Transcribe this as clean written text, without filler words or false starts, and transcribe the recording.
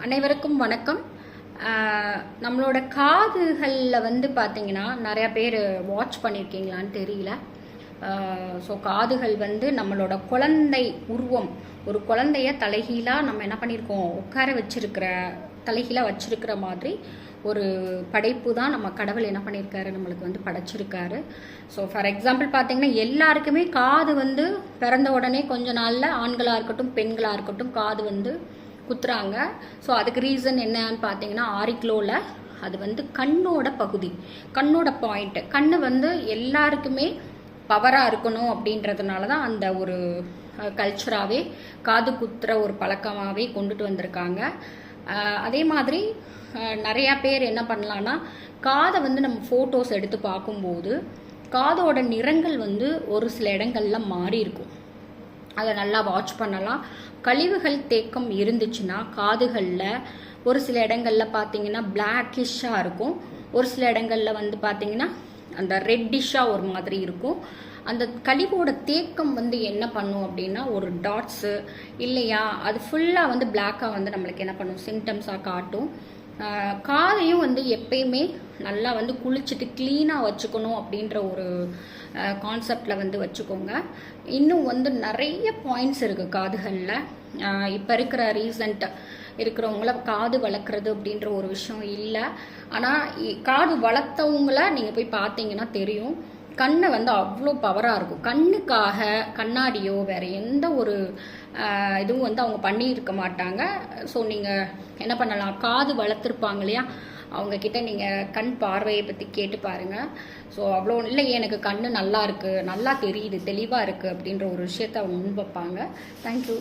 அனைவருக்கும் வணக்கம். நம்மளோட காதுகளில் பார்த்தீங்கன்னா நிறையா பேர் வாட்ச் பண்ணியிருக்கீங்களான்னு தெரியல. ஸோ காதுகள் நம்மளோட குழந்தை உருவம், ஒரு குழந்தைய தலைகீழாக நம்ம என்ன பண்ணியிருக்கோம், உட்கார வச்சிருக்கிற தலைகீழாக வச்சிருக்கிற மாதிரி ஒரு படைப்பு தான் நம்ம கடவுள் என்ன பண்ணியிருக்காரு, நம்மளுக்கு படைச்சிருக்காரு. ஸோ ஃபார் எக்ஸாம்பிள் பார்த்தீங்கன்னா எல்லாருக்குமே காது பிறந்த உடனே கொஞ்ச நாளில் ஆண்களாக இருக்கட்டும் பெண்களாக இருக்கட்டும் காது குத்துறாங்க. ஸோ அதுக்கு ரீசன் என்னன்னு பார்த்தீங்கன்னா ஆரிக்லோவில் அது கண்ணோட பகுதி, கண்ணோட பாயிண்ட். கண்ணு எல்லாருக்குமே பவராக இருக்கணும் அப்படின்றதுனால தான் அந்த ஒரு கல்ச்சராகவே காது குத்துற ஒரு பழக்கமாகவே கொண்டுட்டு வந்திருக்காங்க. அதே மாதிரி நிறையா பேர் என்ன பண்ணலான்னா காதை நம்ம ஃபோட்டோஸ் எடுத்து பார்க்கும்போது காதோட நிறங்கள் ஒரு சில இடங்கள்ல மாறி இருக்கும். அதை நல்லா வாட்ச் பண்ணலாம். கழிவுகள் தேக்கம் இருந்துச்சுன்னா காதுகளில் ஒரு சில இடங்களில் பார்த்தீங்கன்னா பிளாக்கிஷாக இருக்கும், ஒரு சில இடங்களில் பார்த்தீங்கன்னா அந்த ரெட்டிஷாக ஒரு மாதிரி இருக்கும். அந்த கழிவோட தேக்கம் என்ன பண்ணும் அப்படின்னா ஒரு டாட்ஸு இல்லையா, அது ஃபுல்லாக பிளாக்காக நம்மளுக்கு என்ன பண்ணும், சிம்டம்ஸாக காட்டும். காதையும் எப்பயுமே நல்லா குளிச்சுட்டு க்ளீனாக வச்சுக்கணும் அப்படின்ற ஒரு கான்செப்டில் வச்சுக்கோங்க. இன்னும் நிறைய பாயிண்ட்ஸ் இருக்குது காதுகளில். இப்போ இருக்கிற ரீசண்ட் இருக்கிறவங்கள காது வளர்க்குறது அப்படின்ற ஒரு விஷயம் இல்லை. ஆனால் காது வளர்த்தவங்கள நீங்கள் போய் பார்த்தீங்கன்னா தெரியும், கண்ணை அவ்வளோ பவராக இருக்கும். கண்ணுக்காக கண்ணாடியோ வேறு எந்த ஒரு இதுவும் அவங்க பண்ணியிருக்க மாட்டாங்க. ஸோ நீங்கள் என்ன பண்ணலாம், காது வளர்த்துருப்பாங்க இல்லையா, அவங்கக்கிட்ட நீங்கள் கண் பார்வையை பற்றி கேட்டு பாருங்கள். ஸோ அவ்வளோ இல்லை, எனக்கு கண் நல்லா இருக்குது, நல்லா தெரியுது, தெளிவாக இருக்குது அப்படின்ற ஒரு விஷயத்தை அவங்க முன்வைப்பாங்க. தேங்க்யூ.